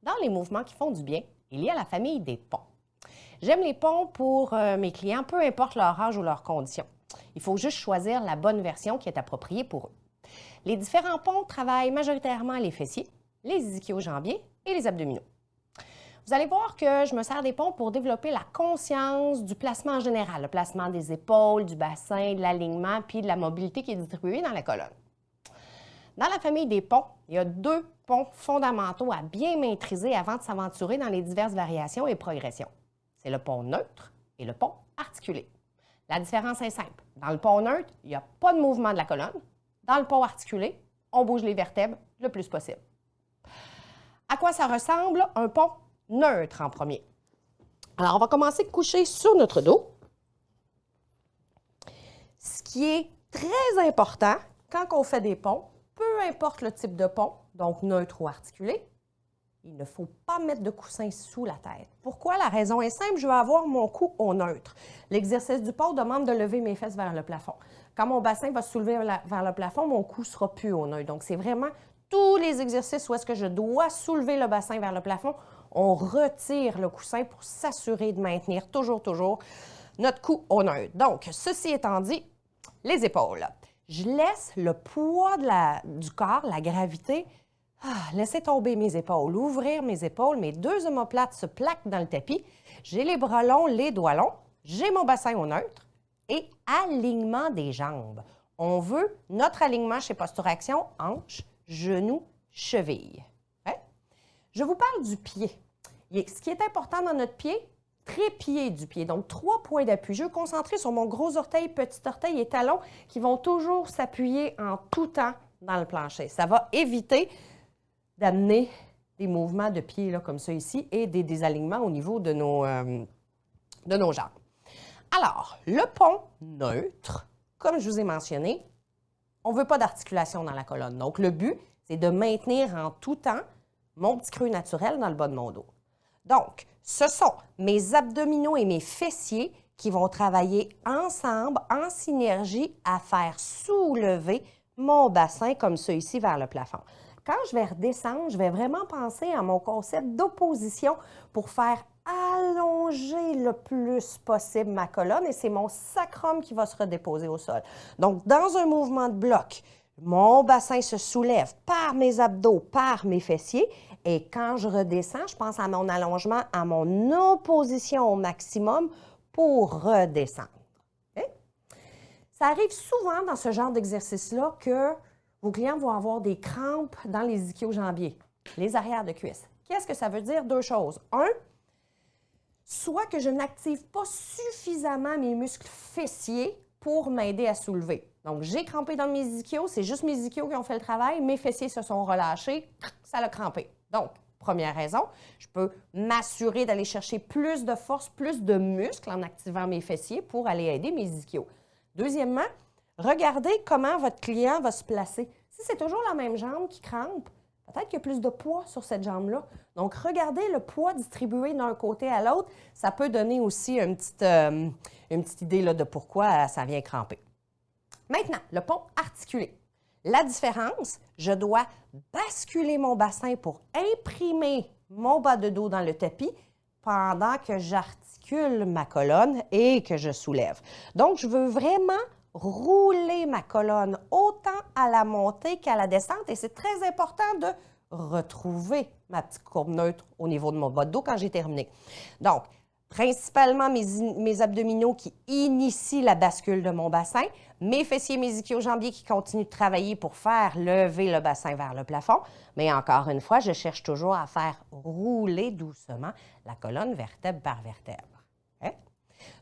Dans les mouvements qui font du bien, il y a la famille des ponts. J'aime les ponts pour mes clients, peu importe leur âge ou leurs conditions. Il faut juste choisir la bonne version qui est appropriée pour eux. Les différents ponts travaillent majoritairement les fessiers, les ischio-jambiers et les abdominaux. Vous allez voir que je me sers des ponts pour développer la conscience du placement en général, le placement des épaules, du bassin, de l'alignement, puis de la mobilité qui est distribuée dans la colonne. Dans la famille des ponts, il y a 2 ponts fondamentaux à bien maîtriser avant de s'aventurer dans les diverses variations et progressions. C'est le pont neutre et le pont articulé. La différence est simple. Dans le pont neutre, il n'y a pas de mouvement de la colonne. Dans le pont articulé, on bouge les vertèbres le plus possible. À quoi ça ressemble un pont neutre en premier? Alors, on va commencer couché sur notre dos. Ce qui est très important quand on fait des ponts, peu importe le type de pont, donc neutre ou articulé, il ne faut pas mettre de coussin sous la tête. Pourquoi? La raison est simple, je vais avoir mon cou au neutre. L'exercice du pont demande de lever mes fesses vers le plafond. Quand mon bassin va se soulever vers le plafond, mon cou ne sera plus au neutre. Donc, c'est vraiment tous les exercices où est-ce que je dois soulever le bassin vers le plafond, on retire le coussin pour s'assurer de maintenir toujours notre cou au neutre. Donc, ceci étant dit, les épaules. Je laisse le poids du corps, la gravité, laisser tomber mes épaules, ouvrir mes épaules, mes 2 omoplates se plaquent dans le tapis. J'ai les bras longs, les doigts longs, j'ai mon bassin au neutre et alignement des jambes. On veut notre alignement chez Posture Action, hanche, genou, cheville. Okay? Je vous parle du pied. Ce qui est important dans notre pied, trépied du pied, donc 3 points d'appui. Je veux concentrer sur mon gros orteil, petit orteil et talon qui vont toujours s'appuyer en tout temps dans le plancher. Ça va éviter d'amener des mouvements de pied là, comme ça ici et des désalignements au niveau de nos jambes. Alors, le pont neutre, comme je vous ai mentionné, on ne veut pas d'articulation dans la colonne. Donc, le but, c'est de maintenir en tout temps mon petit creux naturel dans le bas de mon dos. Donc, ce sont mes abdominaux et mes fessiers qui vont travailler ensemble, en synergie, à faire soulever mon bassin comme ça ici vers le plafond. Quand je vais redescendre, je vais vraiment penser à mon concept d'opposition pour faire allonger le plus possible ma colonne et c'est mon sacrum qui va se redéposer au sol. Donc, dans un mouvement de bloc, mon bassin se soulève par mes abdos, par mes fessiers et quand je redescends, je pense à mon allongement, à mon opposition au maximum pour redescendre. Okay? Ça arrive souvent dans ce genre d'exercice-là que vos clients vont avoir des crampes dans les ischio-jambiers, les arrières de cuisse. Qu'est-ce que ça veut dire? 2 choses. 1, soit que je n'active pas suffisamment mes muscles fessiers pour m'aider à soulever. Donc, j'ai crampé dans mes ischios, c'est juste mes ischios qui ont fait le travail, mes fessiers se sont relâchés, ça l'a crampé. Donc, première raison, je peux m'assurer d'aller chercher plus de force, plus de muscles en activant mes fessiers pour aller aider mes ischios. Deuxièmement, regardez comment votre client va se placer. Si c'est toujours la même jambe qui crampe, peut-être qu'il y a plus de poids sur cette jambe-là. Donc, regardez le poids distribué d'un côté à l'autre. Ça peut donner aussi une petite idée là, de pourquoi ça vient cramper. Maintenant, le pont articulé. La différence, je dois basculer mon bassin pour imprimer mon bas de dos dans le tapis pendant que j'articule ma colonne et que je soulève. Donc, je veux vraiment rouler ma colonne autant à la montée qu'à la descente et c'est très important de retrouver ma petite courbe neutre au niveau de mon bas de dos quand j'ai terminé. Donc, principalement mes abdominaux qui initient la bascule de mon bassin, mes fessiers, mes ischio-jambiers qui continuent de travailler pour faire lever le bassin vers le plafond. Mais encore une fois, je cherche toujours à faire rouler doucement la colonne vertèbre par vertèbre. Okay?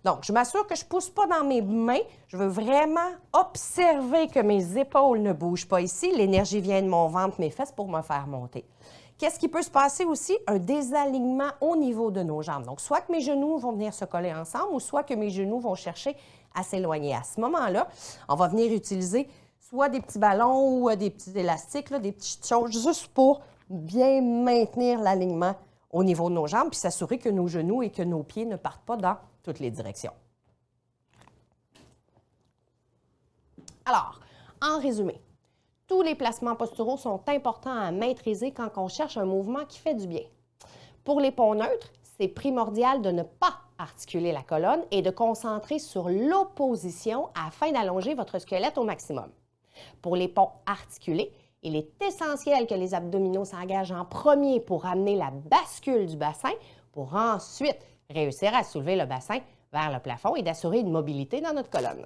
Donc, je m'assure que je ne pousse pas dans mes mains. Je veux vraiment observer que mes épaules ne bougent pas ici. L'énergie vient de mon ventre, mes fesses pour me faire monter. Qu'est-ce qui peut se passer aussi? Un désalignement au niveau de nos jambes. Donc, soit que mes genoux vont venir se coller ensemble ou soit que mes genoux vont chercher à s'éloigner. À ce moment-là, on va venir utiliser soit des petits ballons ou des petits élastiques, là, des petites choses juste pour bien maintenir l'alignement au niveau de nos jambes puis s'assurer que nos genoux et que nos pieds ne partent pas dans toutes les directions. Alors, en résumé, tous les placements posturaux sont importants à maîtriser quand on cherche un mouvement qui fait du bien. Pour les ponts neutres, c'est primordial de ne pas articuler la colonne et de concentrer sur l'opposition afin d'allonger votre squelette au maximum. Pour les ponts articulés, il est essentiel que les abdominaux s'engagent en premier pour amener la bascule du bassin pour ensuite réussir à soulever le bassin vers le plafond et d'assurer une mobilité dans notre colonne.